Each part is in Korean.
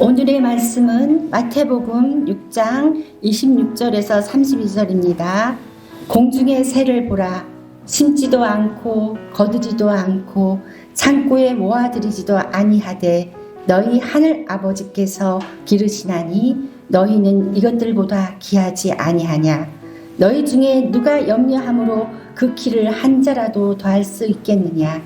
오늘의 말씀은 마태복음 6장 26절에서 32절입니다. 공중의 새를 보라. 심지도 않고 거두지도 않고 창고에 모아들이지도 아니하되 너희 하늘 아버지께서 기르시나니 너희는 이것들보다 귀하지 아니하냐. 너희 중에 누가 염려함으로 그 키를 한 자라도 더할 수 있겠느냐.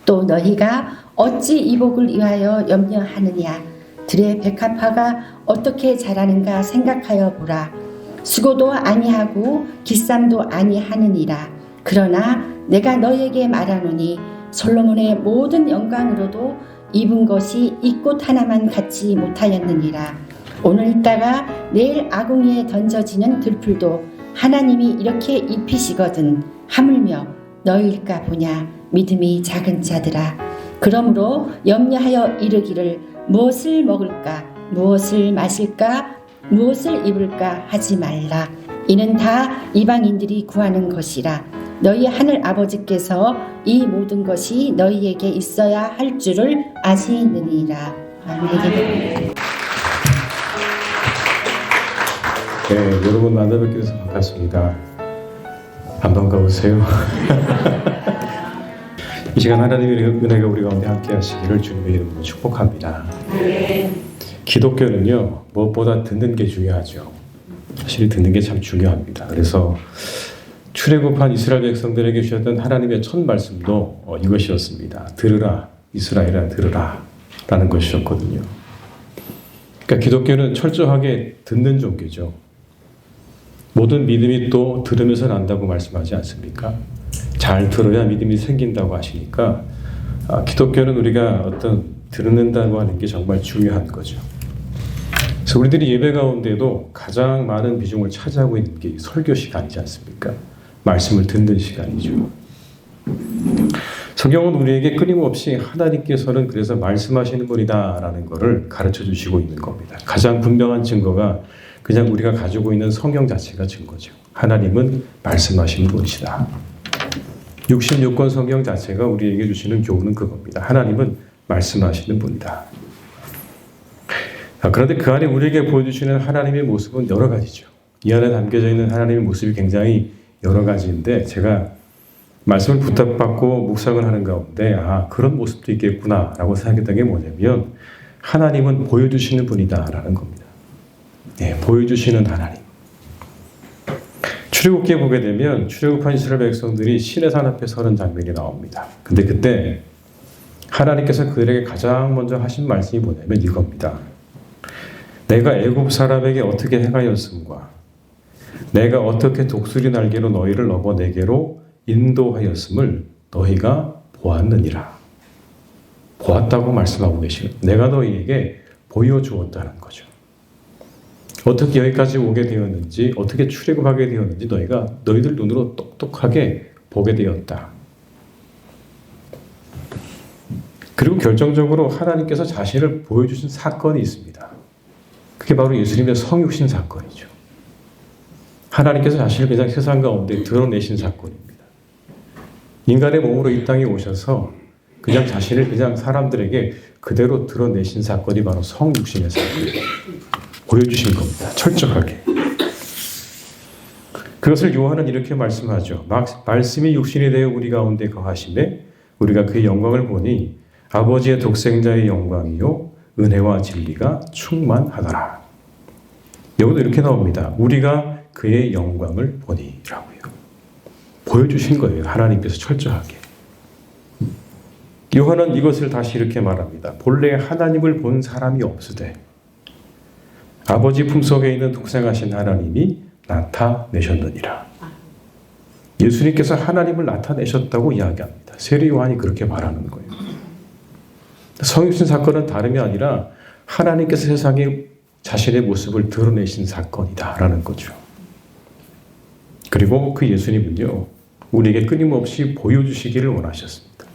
또 너희가 어찌 이 복을 위하여 염려하느냐. 들의 백합화가 어떻게 자라는가 생각하여 보라. 수고도 아니하고 기쌈도 아니하느니라. 그러나 내가 너희에게 말하노니 솔로몬의 모든 영광으로도 입은 것이 이 꽃 하나만 갖지 못하였느니라. 오늘 있다가 내일 아궁이에 던져지는 들풀도 하나님이 이렇게 입히시거든 하물며 너희일까 보냐. 믿음이 작은 자들아. 그러므로 염려하여 이르기를 무엇을 먹을까, 무엇을 마실까, 무엇을 입을까 하지 말라. 이는 다 이방인들이 구하는 것이라. 너희 하늘 아버지께서 이 모든 것이 너희에게 있어야 할 줄을 아시느니라. 아멘. 네, 여러분 만나뵙게 돼서 반갑습니다. 안 반가우세요? 이 시간 하나님의 은혜가 우리 가운데 함께 하시기를 주님의 이름으로 축복합니다. 기독교는요, 무엇보다 듣는 게 중요하죠. 사실 듣는 게 참 중요합니다. 그래서 출애굽한 이스라엘 백성들에게 주셨던 하나님의 첫 말씀도 이것이었습니다. 들으라, 이스라엘아 들으라 라는 것이었거든요. 그러니까 기독교는 철저하게 듣는 종교죠. 모든 믿음이 또 들으면서 난다고 말씀하지 않습니까? 잘 들어야 믿음이 생긴다고 하시니까 기독교는 우리가 어떤 듣는다고 하는 게 정말 중요한 거죠. 그래서 우리들이 예배 가운데도 가장 많은 비중을 차지하고 있는 게 설교 시간이지 않습니까? 말씀을 듣는 시간이죠. 성경은 우리에게 끊임없이 하나님께서는 그래서 말씀하시는 분이다라는 것을 가르쳐 주시고 있는 겁니다. 가장 분명한 증거가 그냥 우리가 가지고 있는 성경 자체가 증거죠. 하나님은 말씀하시는 분이시다. 66권 성경 자체가 우리에게 주시는 교훈은 그겁니다. 하나님은 말씀하시는 분이다. 그런데 그 안에 우리에게 보여주시는 하나님의 모습은 여러 가지죠. 이 안에 담겨져 있는 하나님의 모습이 굉장히 여러 가지인데 제가 말씀을 부탁받고 묵상을 하는 가운데 그런 모습도 있겠구나 라고 생각했던 게 뭐냐면 하나님은 보여주시는 분이다라는 겁니다. 네, 보여주시는 하나님. 출애굽기에 보게 되면 출애굽한 이스라엘 백성들이 시내산 앞에 서는 장면이 나옵니다. 근데 그때 하나님께서 그들에게 가장 먼저 하신 말씀이 뭐냐면 이겁니다. 내가 애굽 사람에게 어떻게 행하였음과 내가 어떻게 독수리 날개로 너희를 넘어 내게로 인도하였음을 너희가 보았느니라. 보았다고 말씀하고 계시는 내가 너희에게 보여주었다는 거죠. 어떻게 여기까지 오게 되었는지, 어떻게 출애굽하게 되었는지 너희들 눈으로 똑똑하게 보게 되었다. 그리고 결정적으로 하나님께서 자신을 보여주신 사건이 있습니다. 그게 바로 예수님의 성육신 사건이죠. 하나님께서 자신을 그냥 세상 가운데 드러내신 사건입니다. 인간의 몸으로 이 땅에 오셔서 그냥 자신을 그냥 사람들에게 그대로 드러내신 사건이 바로 성육신의 사건입니다. 보여주신 겁니다. 철저하게. 그것을 요한은 이렇게 말씀하죠. 말씀이 육신이 되어 우리 가운데 거하심에 우리가 그의 영광을 보니 아버지의 독생자의 영광이요 은혜와 진리가 충만하더라. 여기도 이렇게 나옵니다. 우리가 그의 영광을 보니라고요. 보여주신 거예요. 하나님께서 철저하게. 요한은 이것을 다시 이렇게 말합니다. 본래 하나님을 본 사람이 없으되 아버지 품속에 있는 독생하신 하나님이 나타내셨느니라. 예수님께서 하나님을 나타내셨다고 이야기합니다. 세례 요한이 그렇게 말하는 거예요. 성육신 사건은 다름이 아니라 하나님께서 세상에 자신의 모습을 드러내신 사건이다라는 거죠. 그리고 그 예수님은요, 우리에게 끊임없이 보여주시기를 원하셨습니다.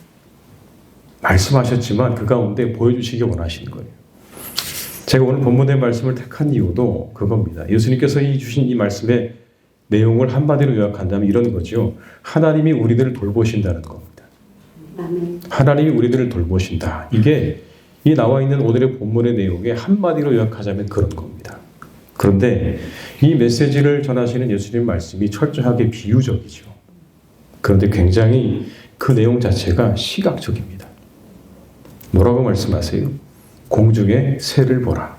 말씀하셨지만 그 가운데 보여주시기 원하시는 거예요. 제가 오늘 본문의 말씀을 택한 이유도 그겁니다. 예수님께서 주신 이 말씀의 내용을 한마디로 요약한다면 이런 거죠. 하나님이 우리들을 돌보신다는 겁니다. 하나님이 우리들을 돌보신다. 이게 이 나와 있는 오늘의 본문의 내용에 한마디로 요약하자면 그런 겁니다. 그런데 이 메시지를 전하시는 예수님 말씀이 철저하게 비유적이죠. 그런데 굉장히 그 내용 자체가 시각적입니다. 뭐라고 말씀하세요? 공중의 새를 보라.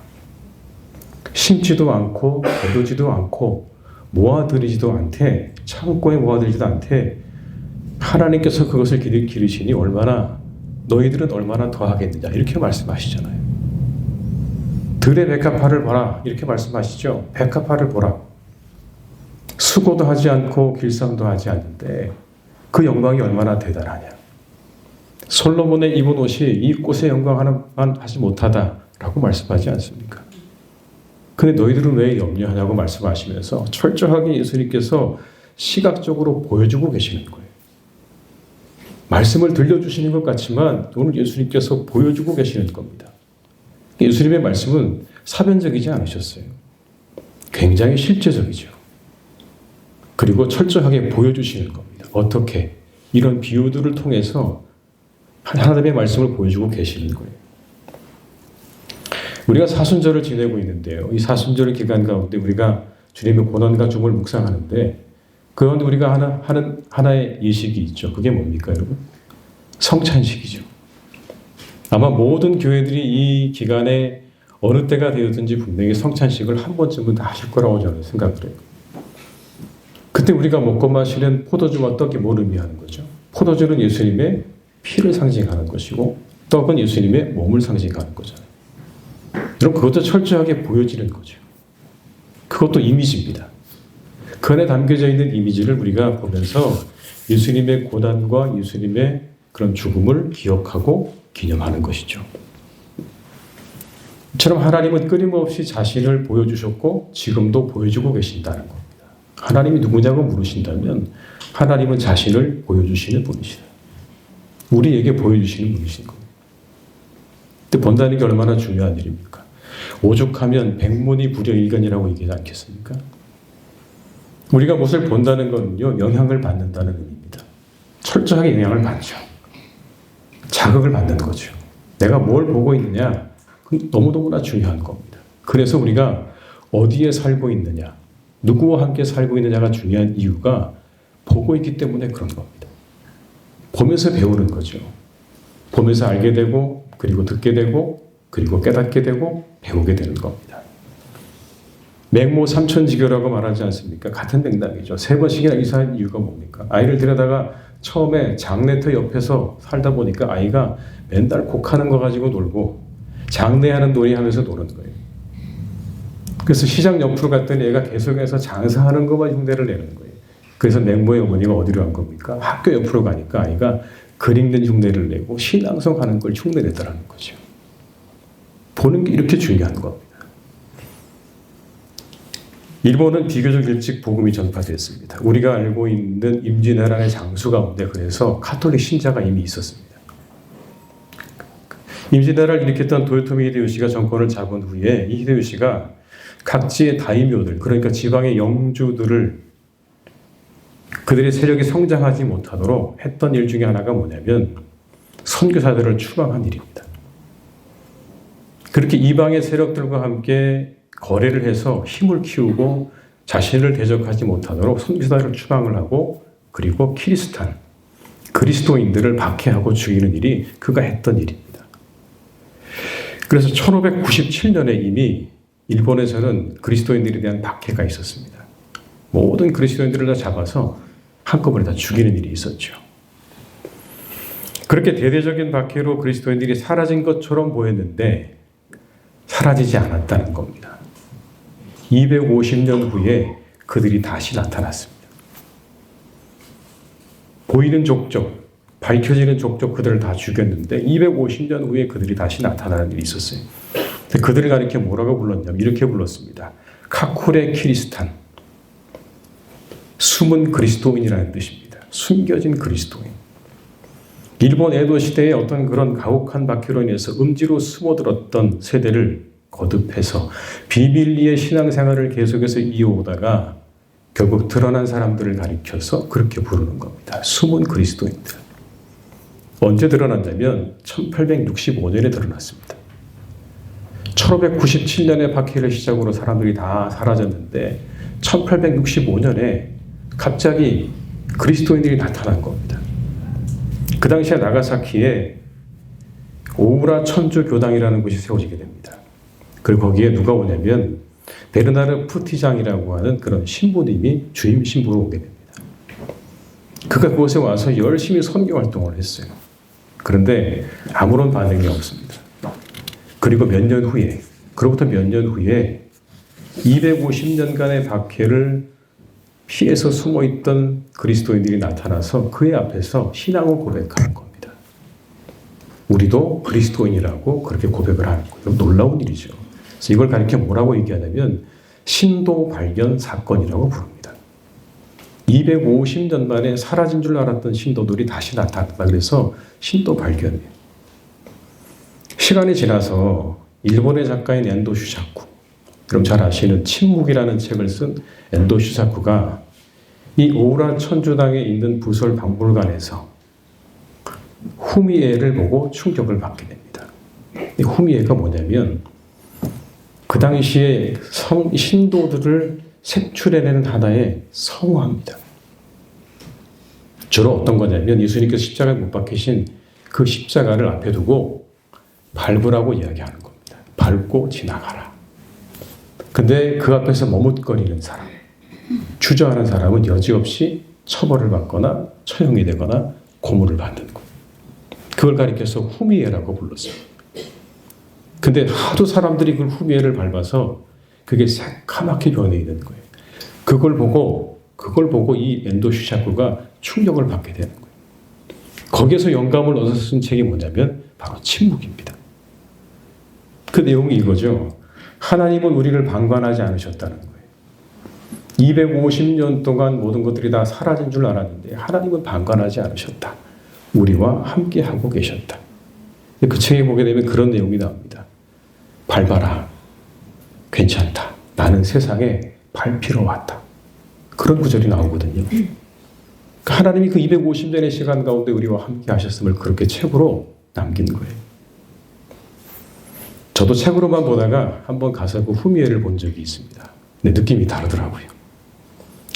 심지도 않고 거두지도 않고 모아들이지도 않되 창고에 모아들이지도 않되 하나님께서 그것을 기르시니 너희들은 얼마나 더하겠느냐 이렇게 말씀하시잖아요. 들의 백합화를 보라 이렇게 말씀하시죠. 백합화를 보라. 수고도 하지 않고 길쌈도 하지 않는데 그 영광이 얼마나 대단하냐. 솔로몬의 입은 옷이 이 꽃의 영광 하나만 하지 못하다라고 말씀하지 않습니까? 근데 너희들은 왜 염려하냐고 말씀하시면서 철저하게 예수님께서 시각적으로 보여주고 계시는 거예요. 말씀을 들려주시는 것 같지만 오늘 예수님께서 보여주고 계시는 겁니다. 예수님의 말씀은 사변적이지 않으셨어요. 굉장히 실제적이죠. 그리고 철저하게 보여주시는 겁니다. 어떻게? 이런 비유들을 통해서 하나님의 말씀을 보여주고 계시는 거예요. 우리가 사순절을 지내고 있는데요. 이 사순절 기간 가운데 우리가 주님의 고난과 죽음을 묵상하는데 그 가운데 우리가 하는 하나의 예식이 있죠. 그게 뭡니까, 여러분? 성찬식이죠. 아마 모든 교회들이 이 기간에 어느 때가 되었든지 분명히 성찬식을 한 번쯤은 다 하실 거라고 저는 생각을 해요. 그때 우리가 먹고 마시는 포도주와 떡이 뭘 의미하는 거죠? 포도주는 예수님의 피를 상징하는 것이고 떡은 예수님의 몸을 상징하는 거잖아요. 여러분 그것도 철저하게 보여지는 거죠. 그것도 이미지입니다. 그 안에 담겨져 있는 이미지를 우리가 보면서 예수님의 고난과 예수님의 그런 죽음을 기억하고 기념하는 것이죠. 이처럼 하나님은 끊임없이 자신을 보여주셨고 지금도 보여주고 계신다는 겁니다. 하나님이 누구냐고 물으신다면 하나님은 자신을 보여주시는 분이시다. 우리에게 보여주시는 분이신 겁니다. 근데 본다는 게 얼마나 중요한 일입니까? 오죽하면 백문이 불여일견이라고 얘기하지 않겠습니까? 우리가 무엇을 본다는 건요, 영향을 받는다는 의미입니다. 철저하게 영향을 받죠. 자극을 받는 거죠. 내가 뭘 보고 있느냐, 그건 너무너무나 중요한 겁니다. 그래서 우리가 어디에 살고 있느냐, 누구와 함께 살고 있느냐가 중요한 이유가 보고 있기 때문에 그런 겁니다. 보면서 배우는 거죠. 보면서 알게 되고, 그리고 듣게 되고, 그리고 깨닫게 되고, 배우게 되는 겁니다. 맹모 삼천지교라고 말하지 않습니까? 같은 맥락이죠. 3번씩이나 이사한 이유가 뭡니까? 아이를 데려다가 처음에 장례터 옆에서 살다 보니까 아이가 맨날 곡하는 거 가지고 놀고 장례하는 놀이 하면서 노는 거예요. 그래서 시장 옆으로 갔더니 애가 계속해서 장사하는 것만 흉내를 내는 거예요. 그래서 맹모의 어머니가 어디로 간 겁니까? 학교 옆으로 가니까 아이가 글 읽는 흉내를 내고 신앙송하는 걸 흉내내더라는 거죠. 보는 게 이렇게 중요한 겁니다. 일본은 비교적 일찍 복음이 전파됐습니다. 우리가 알고 있는 임진왜란의 장수 가운데 그래서 카톨릭 신자가 이미 있었습니다. 임진왜란을 일으켰던 도요토미 히데요시가 정권을 잡은 후에 이 히데요시가 각지의 다이묘들, 그러니까 지방의 영주들을 그들의 세력이 성장하지 못하도록 했던 일 중에 하나가 뭐냐면 선교사들을 추방한 일입니다. 그렇게 이방의 세력들과 함께 거래를 해서 힘을 키우고 자신을 대적하지 못하도록 선교사들을 추방을 하고 그리고 그리스도인들을 박해하고 죽이는 일이 그가 했던 일입니다. 그래서 1597년에 이미 일본에서는 그리스도인들에 대한 박해가 있었습니다. 모든 그리스도인들을 다 잡아서 한꺼번에 다 죽이는 일이 있었죠. 그렇게 대대적인 박해로 그리스도인들이 사라진 것처럼 보였는데 사라지지 않았다는 겁니다. 250년 후에 그들이 다시 나타났습니다. 보이는 족족, 밝혀지는 족족 그들을 다 죽였는데 250년 후에 그들이 다시 나타나는 일이 있었어요. 그들을 가리켜 뭐라고 불렀냐면 이렇게 불렀습니다. 카쿠레 키리스탄, 숨은 그리스도인이라는 뜻입니다. 숨겨진 그리스도인. 일본 에도 시대의 어떤 그런 가혹한 박해로 인해서 음지로 숨어들었던 세대를 거듭해서 비밀리의 신앙생활을 계속해서 이어오다가 결국 드러난 사람들을 가리켜서 그렇게 부르는 겁니다. 숨은 그리스도인들. 언제 드러났냐면 1865년에 드러났습니다. 1597년에 박해를 시작으로 사람들이 다 사라졌는데 1865년에 갑자기 그리스도인들이 나타난 겁니다. 그 당시에 나가사키에 오우라 천주 교당이라는 곳이 세워지게 됩니다. 그리고 거기에 누가 오냐면 베르나르 푸티장이라고 하는 그런 신부님이 주임 신부로 오게 됩니다. 그가 그곳에 와서 열심히 선교 활동을 했어요. 그런데 아무런 반응이 없습니다. 그리고 몇 년 후에, 그로부터 몇 년 후에 250년간의 박해를 피해서 숨어있던 그리스도인들이 나타나서 그의 앞에서 신앙을 고백하는 겁니다. 우리도 그리스도인이라고 그렇게 고백을 하는 거예요. 놀라운 일이죠. 그래서 이걸 가리켜 뭐라고 얘기하냐면 신도 발견 사건이라고 부릅니다. 250년 만에 사라진 줄 알았던 신도들이 다시 나타났다. 그래서 신도 발견이에요. 시간이 지나서 일본의 작가인 엔도 슈사쿠, 그럼 잘 아시는 침묵이라는 책을 쓴 엔도 슈사쿠가 이 오우라 천주당에 있는 부설 박물관에서 후미에를 보고 충격을 받게 됩니다. 이 후미에가 뭐냐면 그 당시에 신도들을 색출해내는 하나의 성화입니다. 주로 어떤 거냐면 예수님께서 십자가에 못 박히신 그 십자가를 앞에 두고 밟으라고 이야기하는 겁니다. 밟고 지나가라. 근데 그 앞에서 머뭇거리는 사람, 주저하는 사람은 여지없이 처벌을 받거나 처형이 되거나 고문을 받는 것. 그걸 가리켜서 후미에라고 불렀어요. 근데 하도 사람들이 그 후미에를 밟아서 그게 새카맣게 변해 있는 거예요. 그걸 보고 이 엔도 슈사쿠가 충격을 받게 되는 거예요. 거기에서 영감을 얻어서 쓴 책이 뭐냐면 바로 침묵입니다. 그 내용이 이거죠. 하나님은 우리를 방관하지 않으셨다는 거예요. 250년 동안 모든 것들이 다 사라진 줄 알았는데 하나님은 방관하지 않으셨다. 우리와 함께하고 계셨다. 그 책에 보게 되면 그런 내용이 나옵니다. 밟아라. 괜찮다. 나는 세상에 밟히러 왔다. 그런 구절이 나오거든요. 하나님이 그 250년의 시간 가운데 우리와 함께 하셨음을 그렇게 책으로 남긴 거예요. 저도 책으로만 보다가 한번 가서 그 후미에를 본 적이 있습니다. 근데 느낌이 다르더라고요.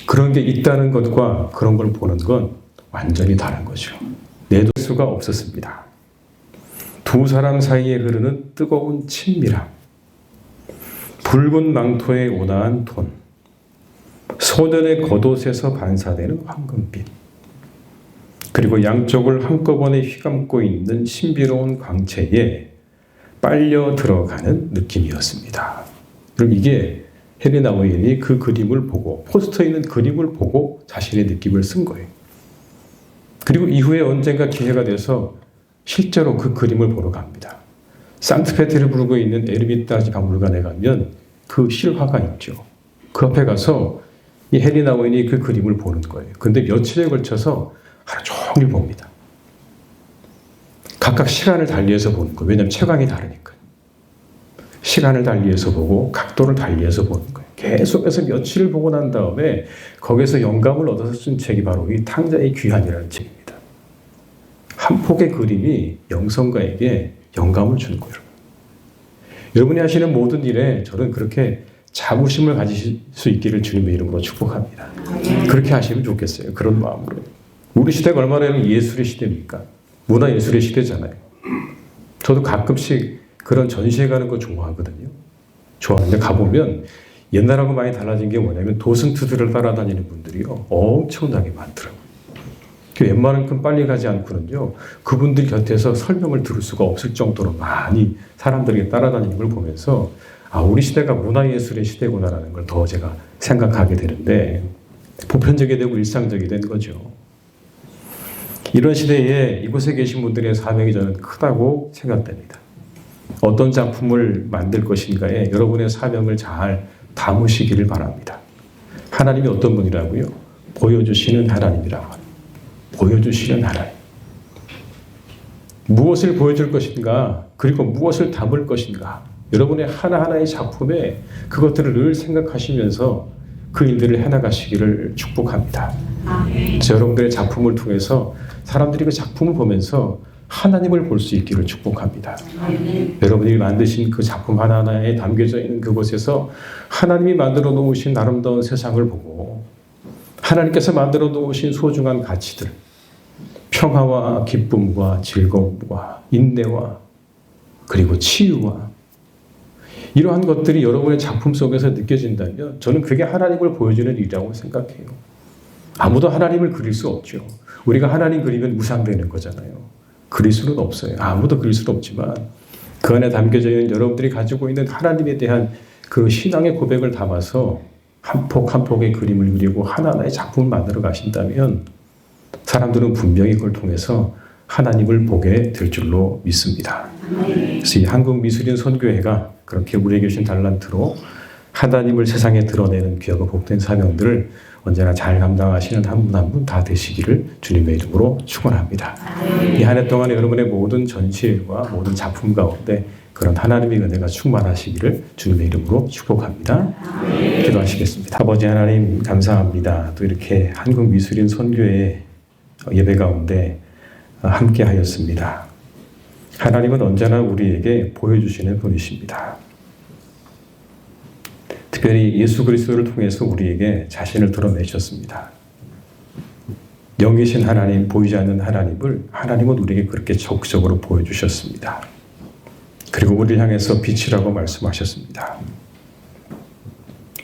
그런 게 있다는 것과 그런 걸 보는 건 완전히 다른 거죠. 내둘 수가 없었습니다. 두 사람 사이에 흐르는 뜨거운 친밀함, 붉은 망토에 온화한 톤, 소년의 겉옷에서 반사되는 황금빛, 그리고 양쪽을 한꺼번에 휘감고 있는 신비로운 광채에 빨려 들어가는 느낌이었습니다. 그럼 이게 헬레나 오웬이 그 그림을 보고, 포스터에 있는 그림을 보고 자신의 느낌을 쓴 거예요. 그리고 이후에 언젠가 기회가 돼서 실제로 그 그림을 보러 갑니다. 상트페테르부르크에 있는 에르미타지 박물관에 가면 그 실화가 있죠. 그 앞에 가서 이 헬레나 오웬이 그 그림을 보는 거예요. 근데 며칠에 걸쳐서 하루 종일 봅니다. 각각 시간을 달리해서 보는 거예요. 왜냐하면 채광이 다르니까요. 시간을 달리해서 보고 각도를 달리해서 보는 거예요. 계속해서 며칠을 보고 난 다음에 거기서 영감을 얻어서 쓴 책이 바로 이 탕자의 귀환이라는 책입니다. 한 폭의 그림이 영성가에게 영감을 주는 거예요. 여러분이 하시는 모든 일에 저는 그렇게 자부심을 가지실 수 있기를 주님의 이름으로 축복합니다. 그렇게 하시면 좋겠어요. 그런 마음으로. 우리 시대가 얼마나 예술의 시대입니까? 문화예술의 시대잖아요. 저도 가끔씩 그런 전시회 가는 거 좋아하거든요. 좋아하는데 가보면 옛날하고 많이 달라진 게 뭐냐면 도슨트들을 따라다니는 분들이요. 엄청나게 많더라고요. 웬만큼 빨리 가지 않고는요. 그분들 곁에서 설명을 들을 수가 없을 정도로 많이 사람들에게 따라다니는 걸 보면서 아, 우리 시대가 문화예술의 시대구나라는 걸 더 제가 생각하게 되는데 보편적이 되고 일상적이 된 거죠. 이런 시대에 이곳에 계신 분들의 사명이 저는 크다고 생각됩니다. 어떤 작품을 만들 것인가에 여러분의 사명을 잘 담으시기를 바랍니다. 하나님이 어떤 분이라고요? 보여주시는 하나님이라고 합니다. 보여주시는 하나님. 무엇을 보여줄 것인가? 그리고 무엇을 담을 것인가? 여러분의 하나하나의 작품에 그것들을 늘 생각하시면서 그 일들을 해나가시기를 축복합니다. 여러분들의 작품을 통해서 사람들이 그 작품을 보면서 하나님을 볼 수 있기를 축복합니다. 여러분이 만드신 그 작품 하나하나에 담겨져 있는 그곳에서 하나님이 만들어 놓으신 아름다운 세상을 보고 하나님께서 만들어 놓으신 소중한 가치들, 평화와 기쁨과 즐거움과 인내와 그리고 치유와 이러한 것들이 여러분의 작품 속에서 느껴진다면 저는 그게 하나님을 보여주는 일이라고 생각해요. 아무도 하나님을 그릴 수 없죠. 우리가 하나님 그리면 우상되는 거잖아요. 그릴 수는 없어요. 아무도 그릴 수는 없지만 그 안에 담겨져 있는 여러분들이 가지고 있는 하나님에 대한 그 신앙의 고백을 담아서 한 폭 한 폭의 그림을 그리고 하나하나의 작품을 만들어 가신다면 사람들은 분명히 그걸 통해서 하나님을 보게 될 줄로 믿습니다. 그래서 이 한국미술인 선교회가 그렇게 우리에게 주신 달란트로 하나님을 세상에 드러내는 귀하고 복된 사명들을 언제나 잘 감당하시는 한 분 한 분 다 되시기를 주님의 이름으로 축원합니다. 이 한 해 동안 여러분의 모든 전시회와 모든 작품 가운데 그런 하나님의 은혜가 충만하시기를 주님의 이름으로 축복합니다. 기도하시겠습니다. 아버지 하나님 감사합니다. 또 이렇게 한국미술인 선교회 예배 가운데 함께 하였습니다. 하나님은 언제나 우리에게 보여주시는 분이십니다. 특별히 예수 그리스도를 통해서 우리에게 자신을 드러내셨습니다. 영이신 하나님, 보이지 않는 하나님을 하나님은 우리에게 그렇게 적극적으로 보여주셨습니다. 그리고 우리를 향해서 빛이라고 말씀하셨습니다.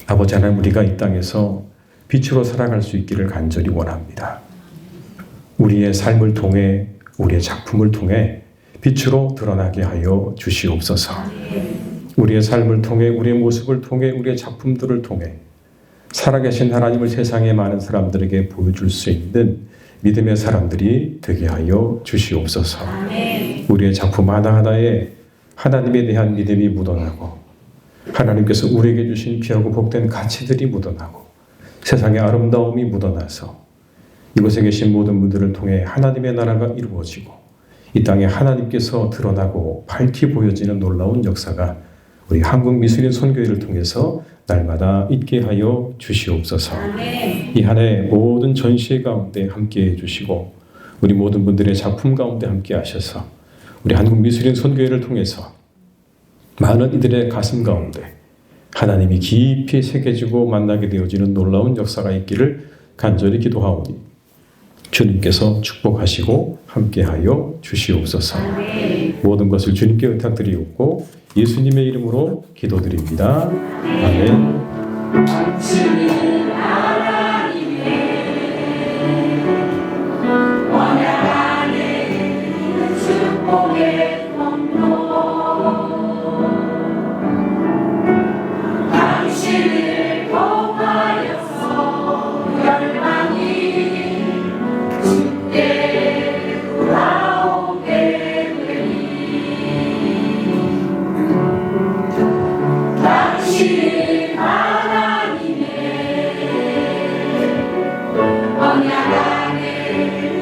아버지 하나님, 우리가 이 땅에서 빛으로 살아갈 수 있기를 간절히 원합니다. 우리의 삶을 통해, 우리의 작품을 통해 빛으로 드러나게 하여 주시옵소서. 우리의 삶을 통해, 우리의 모습을 통해, 우리의 작품들을 통해 살아계신 하나님을 세상의 많은 사람들에게 보여줄 수 있는 믿음의 사람들이 되게 하여 주시옵소서. 우리의 작품 하나하나에 하나님에 대한 믿음이 묻어나고 하나님께서 우리에게 주신 귀하고 복된 가치들이 묻어나고 세상의 아름다움이 묻어나서 이곳에 계신 모든 분들을 통해 하나님의 나라가 이루어지고 이 땅에 하나님께서 드러나고 밝히 보여지는 놀라운 역사가 우리 한국미술인 선교회를 통해서 날마다 있게 하여 주시옵소서. 이 한 해 모든 전시회 가운데 함께해 주시고 우리 모든 분들의 작품 가운데 함께 하셔서 우리 한국미술인 선교회를 통해서 많은 이들의 가슴 가운데 하나님이 깊이 새겨지고 만나게 되어지는 놀라운 역사가 있기를 간절히 기도하오니 주님께서 축복하시고 함께하여 주시옵소서. 모든 것을 주님께 의탁드리옵고 예수님의 이름으로 기도드립니다. 아멘. 하나님의 언약 안에